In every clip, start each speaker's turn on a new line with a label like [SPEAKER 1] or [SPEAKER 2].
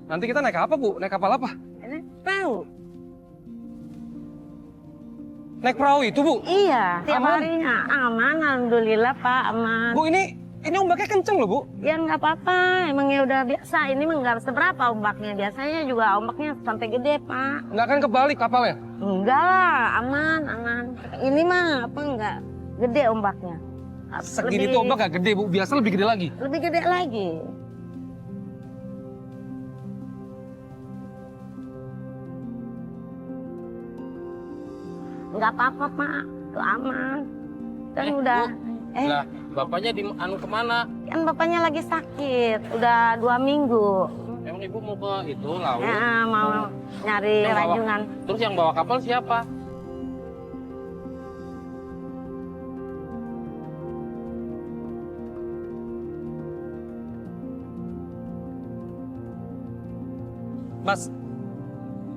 [SPEAKER 1] Nanti kita naik apa, Bu? Naik kapal apa?
[SPEAKER 2] Ini perahu.
[SPEAKER 1] Naik perahu itu, Bu?
[SPEAKER 2] Iya, tiap
[SPEAKER 1] Aman?
[SPEAKER 2] harinya aman, alhamdulillah Pak, aman.
[SPEAKER 1] Bu, ini ombaknya kenceng loh, Bu.
[SPEAKER 2] Ya nggak apa-apa, emangnya udah biasa. Ini mah nggak seberapa ombaknya. Biasanya juga ombaknya sampai gede Pak.
[SPEAKER 1] Nggak akan kebalik kapalnya?
[SPEAKER 2] Enggak lah, aman, aman. Ini mah apa nggak gede ombaknya.
[SPEAKER 1] Segini tuh ombak nggak gede, Bu. Biasa lebih gede lagi.
[SPEAKER 2] Lebih gede lagi. Nggak apa-apa Pak, itu aman. Kan udah.
[SPEAKER 3] Lah, bapaknya di anu kemana?
[SPEAKER 2] Kan bapaknya lagi sakit, udah 2 minggu.
[SPEAKER 3] Emang ibu mau ke itu laut?
[SPEAKER 2] Ya, mau nyari
[SPEAKER 3] Yang bawa-
[SPEAKER 2] rajungan.
[SPEAKER 3] Terus yang bawa kapal siapa?
[SPEAKER 1] Mas,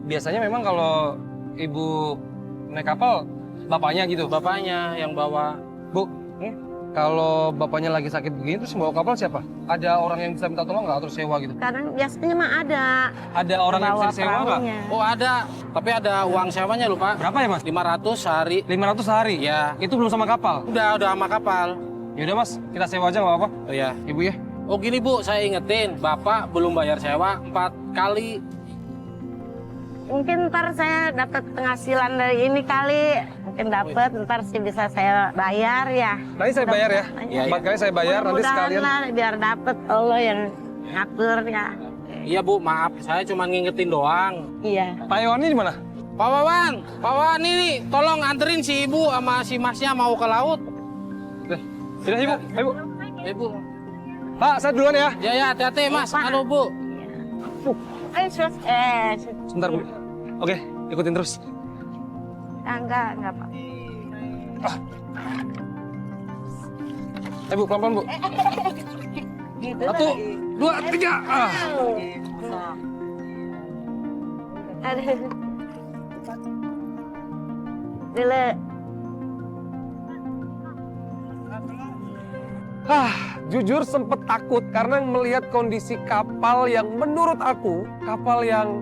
[SPEAKER 1] biasanya memang kalau ibu naik kapal, bapaknya gitu.
[SPEAKER 3] Bapaknya yang bawa.
[SPEAKER 1] Bu, kalau bapaknya lagi sakit begini, terus yang bawa kapal siapa? Ada orang yang bisa minta tolong nggak, atau sewa gitu?
[SPEAKER 2] Kadang biasanya mah ada.
[SPEAKER 1] Ada orang yang bisa
[SPEAKER 2] Bawa
[SPEAKER 1] disewa nggak?
[SPEAKER 2] perahunya.
[SPEAKER 3] Oh ada, tapi ada uang sewanya lupa.
[SPEAKER 1] Berapa ya, Mas?
[SPEAKER 3] 500 sehari.
[SPEAKER 1] 500 sehari?
[SPEAKER 3] Ya.
[SPEAKER 1] Itu belum sama kapal?
[SPEAKER 3] Udah sama kapal.
[SPEAKER 1] Yaudah, Mas, kita sewa aja nggak apa-apa.
[SPEAKER 3] Oh ya.
[SPEAKER 1] Ibu ya?
[SPEAKER 3] Oh gini Bu, saya ingetin, Bapak belum bayar sewa 4 kali.
[SPEAKER 2] Mungkin ntar saya dapat penghasilan dari ini kali. Mungkin dapat, ntar sih bisa saya bayar ya.
[SPEAKER 1] Nanti saya bayar ya.
[SPEAKER 3] Iya,
[SPEAKER 1] 4 kali saya bayar, nanti
[SPEAKER 2] Mudah-mudahan
[SPEAKER 1] sekalian.
[SPEAKER 2] lah, biar dapat Allah yang ngatur ya.
[SPEAKER 3] Iya Bu, maaf, saya cuma ngingetin doang.
[SPEAKER 2] Iya.
[SPEAKER 1] Pak Iwan ini di mana?
[SPEAKER 3] Pak Wawan ini tolong anterin si Ibu sama si Masnya mau ke laut.
[SPEAKER 1] Sudah, Ibu. Ayo, Bu.
[SPEAKER 3] Ibu.
[SPEAKER 1] Pak, saya duluan ya.
[SPEAKER 3] Ya ya, hati-hati Mas.
[SPEAKER 2] Pak.
[SPEAKER 3] Halo Bu.
[SPEAKER 1] Sebentar, Bu. Oke, ikutin terus.
[SPEAKER 2] Enggak Pak.
[SPEAKER 1] Bu, pelan-pelan, Bu.
[SPEAKER 2] Gitu
[SPEAKER 1] 1, 2, 3.
[SPEAKER 2] Aduh. Dile.
[SPEAKER 1] Jujur sempet takut karena melihat kondisi kapal yang menurut aku, kapal yang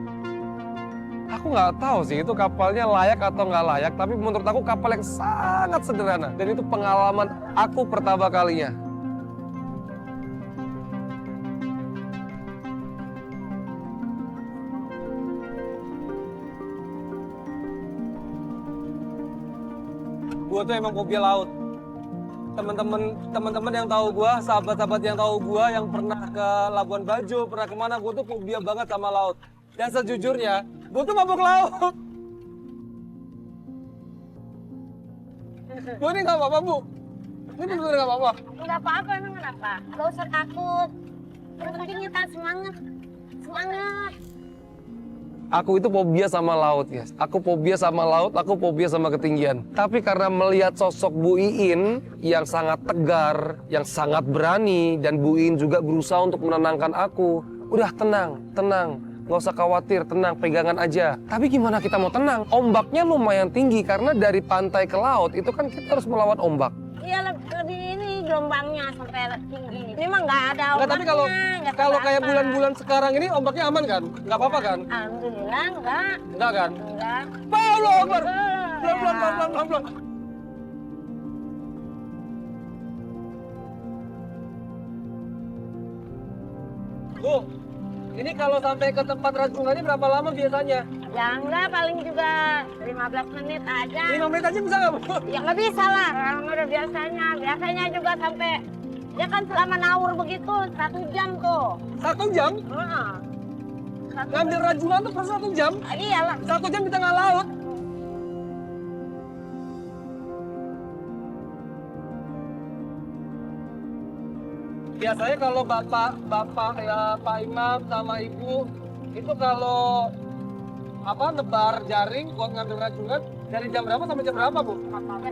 [SPEAKER 1] aku nggak tahu sih itu kapalnya layak atau nggak layak, tapi menurut aku kapal yang sangat sederhana. Dan itu pengalaman aku pertama kalinya. Gua tuh emang fobia laut. Teman-teman yang tahu gua, sahabat-sahabat yang tahu gua, yang pernah ke Labuan Bajo, pernah kemana, gua tuh fobia banget sama laut. Dan sejujurnya, gua tuh mabuk laut. Gua ini nggak apa-apa, Bu. Ini bener nggak apa-apa.
[SPEAKER 2] Enggak apa-apa, emang kenapa? Enggak usah takut. Yang penting kita semangat. Semangat.
[SPEAKER 1] Aku itu fobia sama laut, guys. Aku fobia sama laut, aku fobia sama ketinggian. Tapi karena melihat sosok Bu Iin yang sangat tegar, yang sangat berani, dan Bu Iin juga berusaha untuk menenangkan aku. Udah tenang, tenang. Nggak usah khawatir, tenang, pegangan aja. Tapi gimana kita mau tenang? Ombaknya lumayan tinggi, karena dari pantai ke laut itu kan kita harus melawan ombak.
[SPEAKER 2] Iya lebih ini gelombangnya sampai tinggi. Ini mah nggak ada
[SPEAKER 1] Nggak,
[SPEAKER 2] ombaknya.
[SPEAKER 1] tapi kalau
[SPEAKER 2] nggak
[SPEAKER 1] kayak
[SPEAKER 2] apa-apa.
[SPEAKER 1] bulan-bulan sekarang ini ombaknya aman kan? Nggak apa-apa kan?
[SPEAKER 2] Alhamdulillah enggak.
[SPEAKER 1] Enggak kan?
[SPEAKER 2] Enggak.
[SPEAKER 1] Allah Akbar!
[SPEAKER 2] Ya.
[SPEAKER 1] Pelan-pelan. Bu, ini kalau sampai ke tempat rajungannya berapa lama biasanya?
[SPEAKER 2] Ya enggak, paling juga 15 menit aja.
[SPEAKER 1] 5 menit aja bisa nggak, Bu?
[SPEAKER 2] Ya nggak bisa lah, orang udah biasanya. Biasanya juga sampai, ya kan selama naur begitu, 1 jam tuh.
[SPEAKER 1] 1 jam?
[SPEAKER 2] Heeh.
[SPEAKER 1] Ngambil rajungan tuh pas 1 jam?
[SPEAKER 2] Iyalah.
[SPEAKER 1] 1 jam di tengah laut? Biasanya kalau bapak ya Pak Imam sama Ibu itu kalau nebar jaring buat ngambil rajungan dari jam berapa sampai jam berapa, Bu?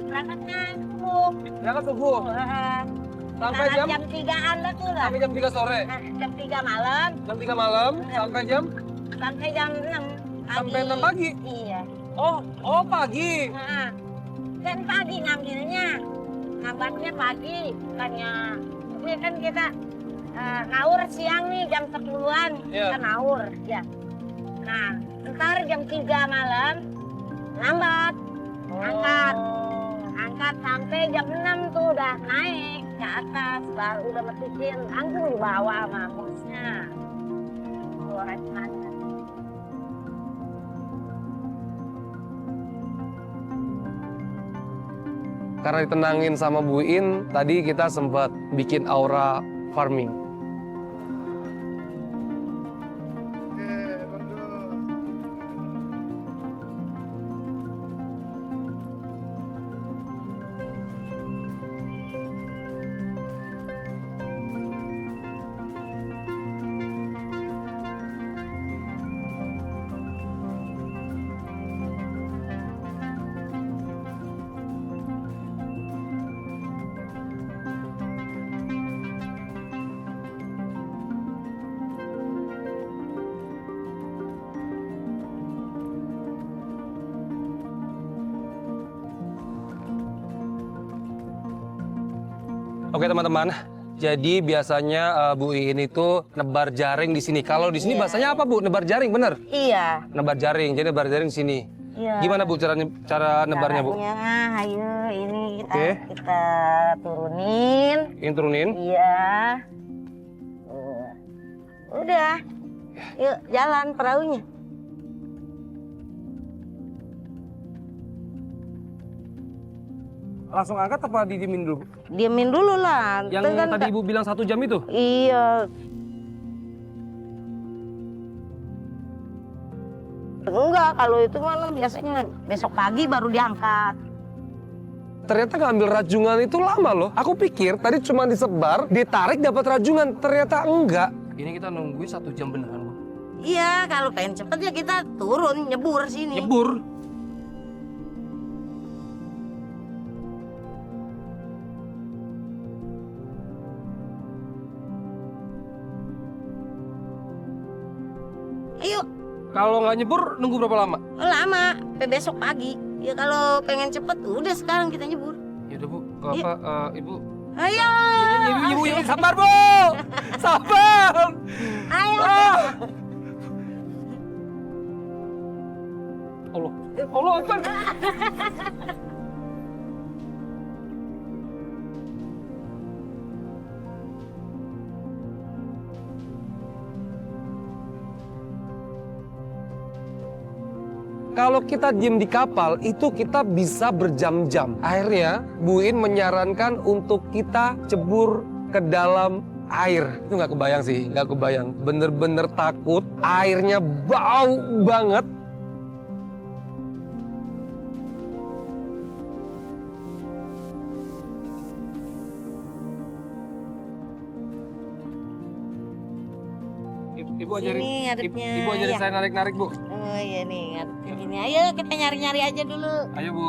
[SPEAKER 2] Berangkatnya subuh.
[SPEAKER 1] Berangkat subuh sampai jam
[SPEAKER 2] 3-an dah tuh lah.
[SPEAKER 1] sampai jam 3 sore.
[SPEAKER 2] Jam 3 malam
[SPEAKER 1] Jam 3 malam sampai jam
[SPEAKER 2] 6 pagi.
[SPEAKER 1] Sampai 6 pagi?
[SPEAKER 2] Iya.
[SPEAKER 1] Oh pagi.
[SPEAKER 2] Nah, kan pagi ngambilnya. Ngambatnya pagi, bukannya. Tapi kan kita naur siang nih jam 10-an
[SPEAKER 1] Iya.
[SPEAKER 2] kita naur ya. Nah, ntar jam 3 malam lambat angkat sampai jam 6 tuh udah naik ke atas baru udah metikin langsung dibawa sama bosnya. Keluar sana.
[SPEAKER 1] Karena ditenangin sama Bu In, tadi kita sempat bikin aura farming. Oke teman-teman, jadi biasanya Bu Iin itu nebar jaring di sini. Kalau di sini
[SPEAKER 2] Iya.
[SPEAKER 1] bahasanya apa Bu? Nebar jaring, bener?
[SPEAKER 2] Iya.
[SPEAKER 1] Nebar jaring, jadi nebar jaring di sini.
[SPEAKER 2] Iya.
[SPEAKER 1] Gimana Bu cara nebarnya Bu?
[SPEAKER 2] Caranya, ayo ini
[SPEAKER 1] Oke.
[SPEAKER 2] kita turunin.
[SPEAKER 1] Ini turunin.
[SPEAKER 2] Iya. Udah. Yuk jalan perahunya.
[SPEAKER 1] Langsung angkat apa didiemin dulu?
[SPEAKER 2] Diemin dulu lah.
[SPEAKER 1] Yang
[SPEAKER 2] Kan
[SPEAKER 1] tadi Ibu bilang 1 jam itu?
[SPEAKER 2] Iya. Enggak, kalau itu mana biasanya besok pagi baru diangkat.
[SPEAKER 1] Ternyata ngambil rajungan itu lama loh. Aku pikir tadi cuma disebar, ditarik dapat rajungan. Ternyata enggak. Ini kita nungguin 1 jam beneran Bu.
[SPEAKER 2] Iya, kalau pengen cepet ya kita turun nyebur sini.
[SPEAKER 1] Nyebur.
[SPEAKER 2] Ayo,
[SPEAKER 1] Kalau nggak nyebur, nunggu berapa lama?
[SPEAKER 2] lama, sampai besok pagi. Ya kalau pengen cepet udah sekarang kita nyebur.
[SPEAKER 1] Ya udah Bu,
[SPEAKER 2] Iya.
[SPEAKER 1] Ibu?
[SPEAKER 2] Ayo.
[SPEAKER 1] Ibu, sabar Bu! Sabar!
[SPEAKER 2] Ayo.
[SPEAKER 1] Ah! Allah Akbar! Kalau kita diem di kapal, itu kita bisa berjam-jam. Akhirnya, Bu In menyarankan untuk kita cebur ke dalam air. Itu nggak kebayang sih, nggak kebayang. Bener-bener takut, airnya bau banget. Ibu ajarin,
[SPEAKER 2] Sini ngadepnya,
[SPEAKER 1] ibu ajarin
[SPEAKER 2] ya.
[SPEAKER 1] saya narik-narik Bu.
[SPEAKER 2] Oh iya nih, ngadepnya gini. Ayo kita nyari-nyari aja dulu.
[SPEAKER 1] Ayo Bu.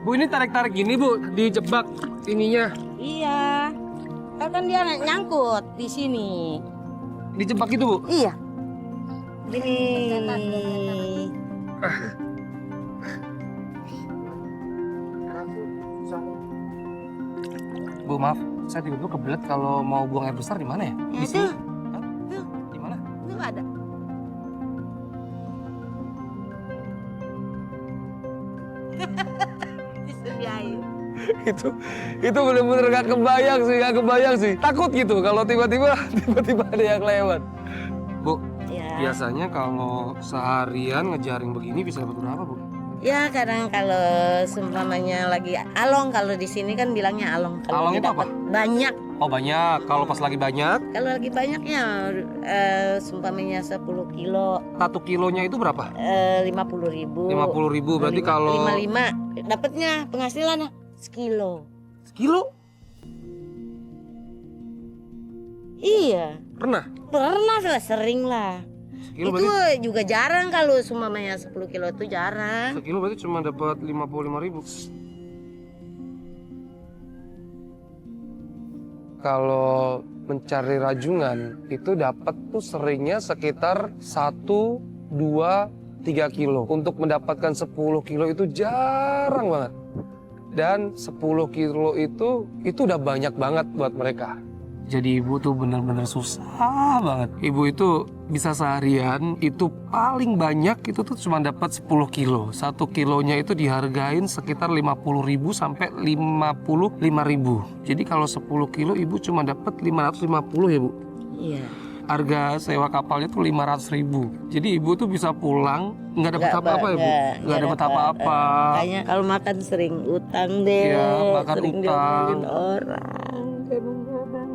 [SPEAKER 1] Bu ini tarik-tarik gini Bu, dijebak ininya.
[SPEAKER 2] Iya. Kan dia nyangkut di sini.
[SPEAKER 1] Dijebak gitu Bu.
[SPEAKER 2] Iya. Gini.
[SPEAKER 1] Bu maaf, saya tiba-tiba kebelet kalau mau buang air besar di mana ya?
[SPEAKER 2] Ya,
[SPEAKER 1] Di sini?
[SPEAKER 2] tuh.
[SPEAKER 1] Hah?
[SPEAKER 2] Tuh.
[SPEAKER 1] Di mana?
[SPEAKER 2] Tuh ada. Disediain.
[SPEAKER 1] itu bener-bener gak kebayang sih. Takut gitu kalau tiba-tiba ada yang lewat. Bu,
[SPEAKER 2] Ya.
[SPEAKER 1] biasanya kalau seharian ngejaring begini bisa dapat berapa Bu?
[SPEAKER 2] Ya kadang kalau seumpamanya lagi along, kalau di sini kan bilangnya along. Kalau
[SPEAKER 1] Along
[SPEAKER 2] dia
[SPEAKER 1] itu
[SPEAKER 2] dapat banyak.
[SPEAKER 1] Oh banyak, kalau pas lagi banyak.
[SPEAKER 2] Kalau lagi banyaknya seumpamanya 10 kilo
[SPEAKER 1] 1 kilonya itu berapa?
[SPEAKER 2] 50.000.
[SPEAKER 1] 50.000 berarti kalau
[SPEAKER 2] 55 dapatnya penghasilannya sekilo.
[SPEAKER 1] sekilo?
[SPEAKER 2] Iya,
[SPEAKER 1] Pernah?
[SPEAKER 2] pernah lah, sering lah.
[SPEAKER 1] Sekilo
[SPEAKER 2] Itu
[SPEAKER 1] berarti
[SPEAKER 2] juga jarang kalau seumpamanya 10 kilo itu jarang.
[SPEAKER 1] sekilo berarti cuma dapat 55.000. Kalau mencari rajungan itu dapat tuh seringnya sekitar 1, 2, 3 kilo. Untuk mendapatkan 10 kilo itu jarang banget. Dan 10 kilo itu udah banyak banget buat mereka. Jadi ibu tuh bener-bener susah banget. Ibu itu bisa seharian itu paling banyak itu tuh cuma dapat 10 kilo. 1 kilonya itu dihargain sekitar 50.000 sampai 55.000. Jadi kalau 10 kilo ibu cuma dapat 550 ya bu?
[SPEAKER 2] Iya.
[SPEAKER 1] Harga sewa kapalnya tuh 500.000. Jadi ibu tuh bisa pulang nggak dapat apa-apa ya bu? Nggak dapat apa-apa.
[SPEAKER 2] Kayaknya kalau makan sering utang deh.
[SPEAKER 1] Iya, makan
[SPEAKER 2] sering
[SPEAKER 1] utang.
[SPEAKER 2] diomelin orang. Kadang-kadang.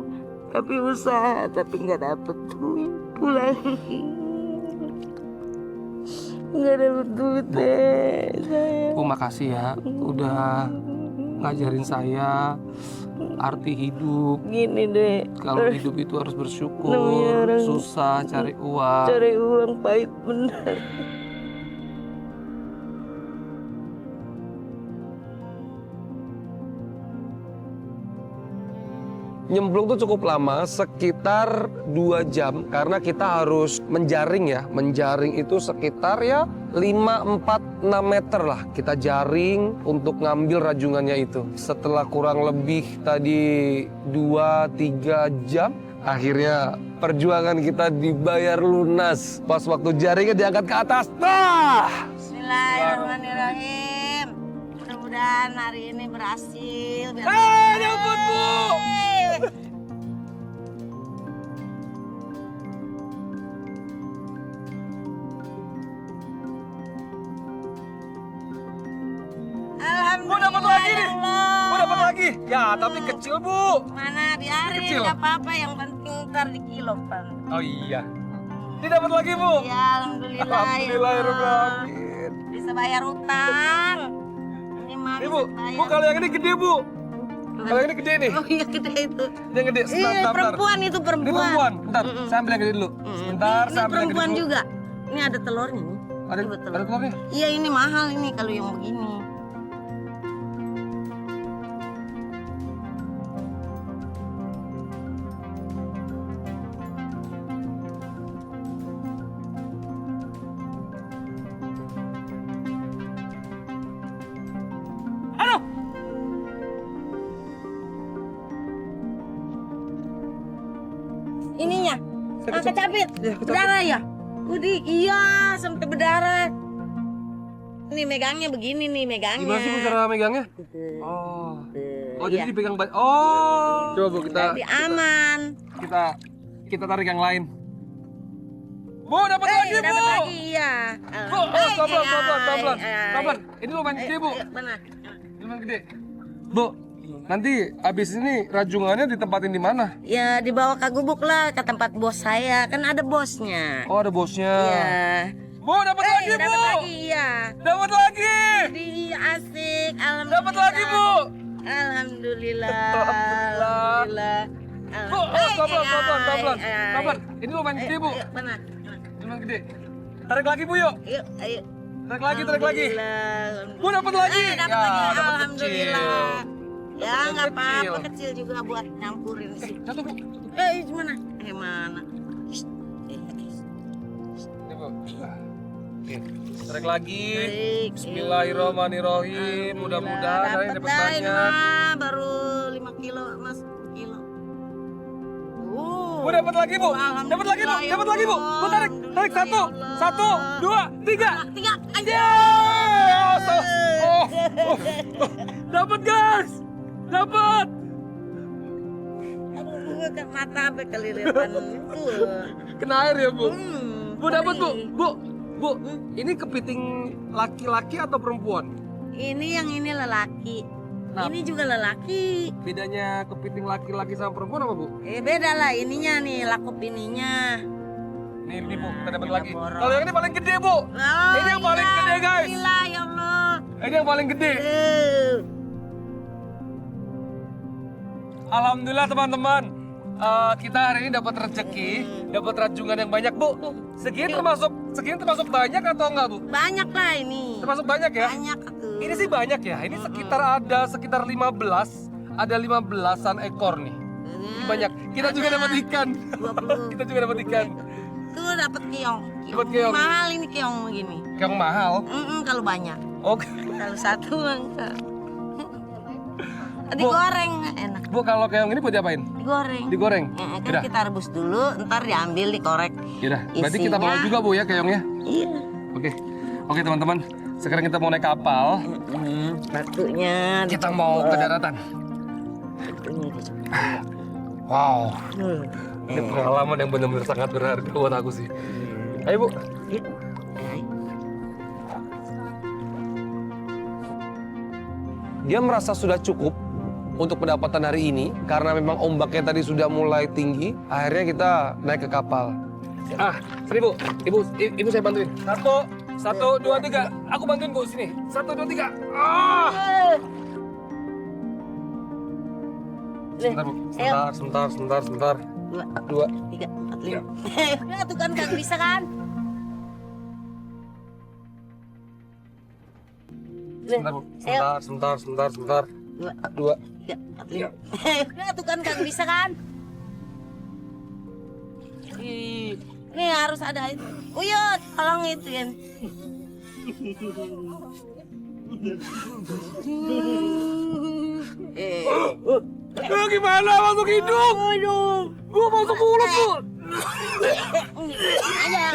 [SPEAKER 2] Tapi usaha, tapi nggak dapet duit pulang. Nggak dapet duit deh.
[SPEAKER 1] Bu makasih ya udah ngajarin saya arti hidup.
[SPEAKER 2] Gini deh.
[SPEAKER 1] Kalau hidup itu harus bersyukur,
[SPEAKER 2] Namanya orang
[SPEAKER 1] susah cari uang.
[SPEAKER 2] Cari uang pahit benar.
[SPEAKER 1] Nyemplung tuh cukup lama, sekitar 2 jam karena kita harus menjaring ya. Menjaring itu sekitar ya 5, 4, 6 meter lah. Kita jaring untuk ngambil rajungannya itu. Setelah kurang lebih tadi 2, 3 jam, akhirnya perjuangan kita dibayar lunas. Pas waktu jaringnya diangkat ke atas, nah!
[SPEAKER 2] Bismillahirrahmanirrahim. Mudah-mudahan hari ini berhasil.
[SPEAKER 1] Dapat bu!
[SPEAKER 2] Alhamdulillah.
[SPEAKER 1] Bu dapat lagi nih.
[SPEAKER 2] Allah.
[SPEAKER 1] Bu dapat lagi. Ya tapi kecil bu.
[SPEAKER 2] Mana biarin,
[SPEAKER 1] Kecil.
[SPEAKER 2] nggak apa-apa, yang penting ntar di kilo pan.
[SPEAKER 1] Oh iya. Ini dapat lagi bu.
[SPEAKER 2] Ya alhamdulillah.
[SPEAKER 1] Alhamdulillahirrahmanirrahim.
[SPEAKER 2] Bisa bayar utang. Ini mah
[SPEAKER 1] Ini
[SPEAKER 2] bisa
[SPEAKER 1] bu,
[SPEAKER 2] bayar.
[SPEAKER 1] bu kalau yang ini gede bu. Kalau yang ini gede nih.
[SPEAKER 2] Oh iya gede itu.
[SPEAKER 1] Yang gede.
[SPEAKER 2] Iya
[SPEAKER 1] Bentar.
[SPEAKER 2] perempuan itu
[SPEAKER 1] Ini
[SPEAKER 2] perempuan.
[SPEAKER 1] perempuan. Bentar, saya ambil yang gede dulu. Sebentar,
[SPEAKER 2] Ini
[SPEAKER 1] saya ambil yang gede
[SPEAKER 2] perempuan
[SPEAKER 1] dulu.
[SPEAKER 2] juga. Ini ada telurnya nih.
[SPEAKER 1] Ada
[SPEAKER 2] Coba telur.
[SPEAKER 1] ada telurnya.
[SPEAKER 2] Iya ini mahal ini kalau yang begini.
[SPEAKER 1] Aduh.
[SPEAKER 2] Ininya.
[SPEAKER 1] Saya
[SPEAKER 2] Kecapit.
[SPEAKER 1] Iya, kecapit.
[SPEAKER 2] Berdarah ya? Udi, iya sampai berdarah. Nih megangnya begini nih megangnya.
[SPEAKER 1] Gimana sih bu cara megangnya?
[SPEAKER 2] Gitu.
[SPEAKER 1] Oh. Oh
[SPEAKER 2] Iya.
[SPEAKER 1] jadi dipegang baik. Oh. Coba bu
[SPEAKER 2] Jadi aman.
[SPEAKER 1] kita tarik yang lain. Bu dapat lagi bu.
[SPEAKER 2] Dapat lagi iya.
[SPEAKER 1] Bu, pelan-pelan. Ini lumayan gede bu.
[SPEAKER 2] Mana?
[SPEAKER 1] Lumayan gede. Bu, nanti abis ini rajungannya ditempatin di mana?
[SPEAKER 2] Ya dibawa ke gubuk lah ke tempat bos saya, kan ada bosnya.
[SPEAKER 1] Oh ada bosnya.
[SPEAKER 2] Iya.
[SPEAKER 1] Bu dapat lagi bu.
[SPEAKER 2] Dapat lagi iya.
[SPEAKER 1] Dapat lagi.
[SPEAKER 2] Di asik. Alhamdulillah.
[SPEAKER 1] Dapat lagi bu.
[SPEAKER 2] Alhamdulillah.
[SPEAKER 1] Alhamdulillah. Bu, pelan-pelan. Ini lumayan gede bu.
[SPEAKER 2] Mana?
[SPEAKER 1] Lumayan gede. Tarik lagi bu yuk.
[SPEAKER 2] Yuk, ayo.
[SPEAKER 1] Tarik lagi.
[SPEAKER 2] Alhamdulillah.
[SPEAKER 1] Bu dapat lagi.
[SPEAKER 2] Dapat
[SPEAKER 1] Ya,
[SPEAKER 2] lagi.
[SPEAKER 1] dapat
[SPEAKER 2] Alhamdulillah. Ya
[SPEAKER 1] Dapat
[SPEAKER 2] nggak
[SPEAKER 1] kecil.
[SPEAKER 2] apa-apa kecil juga buat nyampurin sih.
[SPEAKER 1] Satu bu.
[SPEAKER 2] Mana? Mana?
[SPEAKER 1] Ini bu. Oke. Tarik lagi.
[SPEAKER 2] Baik.
[SPEAKER 1] Bismillahirrahmanirrahim. Mudah-mudahan hari ini dapat
[SPEAKER 2] dah, ini
[SPEAKER 1] banyak.
[SPEAKER 2] mah baru 5 kilo mas, 10 kilo.
[SPEAKER 1] Bu dapat lagi bu. Dapat lagi bu. Dapat lagi bu. Bu tarik. Tarik satu. 1, 2, 3.
[SPEAKER 2] Tiga aja.
[SPEAKER 1] Yeay! Oh. Dapat guys. Dapat.
[SPEAKER 2] Aduh, ke mata sampai kelilipan.
[SPEAKER 1] Kena air ya bu. Bu dapat bu.
[SPEAKER 2] Perih.
[SPEAKER 1] Bu, ini kepiting laki-laki atau perempuan?
[SPEAKER 2] Ini yang ini lelaki.
[SPEAKER 1] Nah.
[SPEAKER 2] Ini juga lelaki.
[SPEAKER 1] Bedanya kepiting laki-laki sama perempuan apa bu?
[SPEAKER 2] Beda lah ininya nih, lakup ininya.
[SPEAKER 1] Ini bu, kita dapat
[SPEAKER 2] Ini
[SPEAKER 1] lagi.
[SPEAKER 2] borong.
[SPEAKER 1] Kalau yang ini paling gede bu.
[SPEAKER 2] Oh,
[SPEAKER 1] Ini yang paling
[SPEAKER 2] iya,
[SPEAKER 1] gede, guys.
[SPEAKER 2] Alhamdulillah, ya Allah.
[SPEAKER 1] Ini yang paling gede. Alhamdulillah teman-teman. Kita hari ini dapat rezeki, dapat rajungan yang banyak bu. Segini termasuk banyak atau enggak bu?
[SPEAKER 2] Banyak lah ini.
[SPEAKER 1] Termasuk banyak ya?
[SPEAKER 2] Banyak tuh.
[SPEAKER 1] Ini sih banyak ya. Ini sekitar 15, ada 15-an ekor nih. Ini banyak. Kita juga dapat ikan.
[SPEAKER 2] 20.
[SPEAKER 1] Kita juga dapat ikan.
[SPEAKER 2] Tuh dapat keong.
[SPEAKER 1] Dapat keong.
[SPEAKER 2] Mahal ini keong begini.
[SPEAKER 1] Yang mahal.
[SPEAKER 2] Kalau banyak.
[SPEAKER 1] Oke.
[SPEAKER 2] Kalau satu enggak. Digoreng enak.
[SPEAKER 1] Bu, kalau keong ini buat diapain?
[SPEAKER 2] Digoreng.
[SPEAKER 1] Digoreng?
[SPEAKER 2] Ya, kan
[SPEAKER 1] Yaudah,
[SPEAKER 2] kita rebus dulu, ntar diambil, dikorek.
[SPEAKER 1] yaudah. Berarti kita bawa
[SPEAKER 2] Isinya-
[SPEAKER 1] juga Bu ya keongnya?
[SPEAKER 2] Iya.
[SPEAKER 1] Oke. Oke teman-teman, sekarang kita mau naik kapal.
[SPEAKER 2] Batunya.
[SPEAKER 1] Kita mau ke daratan. Wow, ini pengalaman yang benar-benar sangat berharga buat aku sih. Ayo Bu. Dia merasa sudah cukup untuk pendapatan hari ini karena memang ombaknya tadi sudah mulai tinggi. Akhirnya kita naik ke kapal. Sini Bu, ibu saya bantuin. Satu, dua, tiga. Aku bantuin Bu sini. 1, 2, 3. Sebentar Bu, sebentar. 2.
[SPEAKER 2] 3, 4, 5. Nah, tuh kan gak bisa kan?
[SPEAKER 1] Sebentar Bu, sebentar. 2.
[SPEAKER 2] 3, 4, 5. Nah, tuh kan gak bisa kan? Ini harus ada itu. Uyut, tolong itu ya.
[SPEAKER 1] Gimana masuk hidung? Bu, masuk mulut Bu.
[SPEAKER 2] Ayo.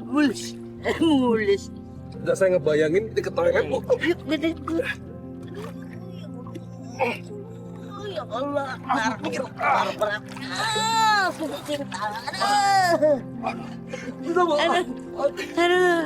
[SPEAKER 2] Mulus.
[SPEAKER 1] Udah saya ngebayangin diketawain Bu.
[SPEAKER 2] Gede. Ya Allah, berat. Cinta.
[SPEAKER 1] Udah Bu.
[SPEAKER 2] Aduh. Aduh.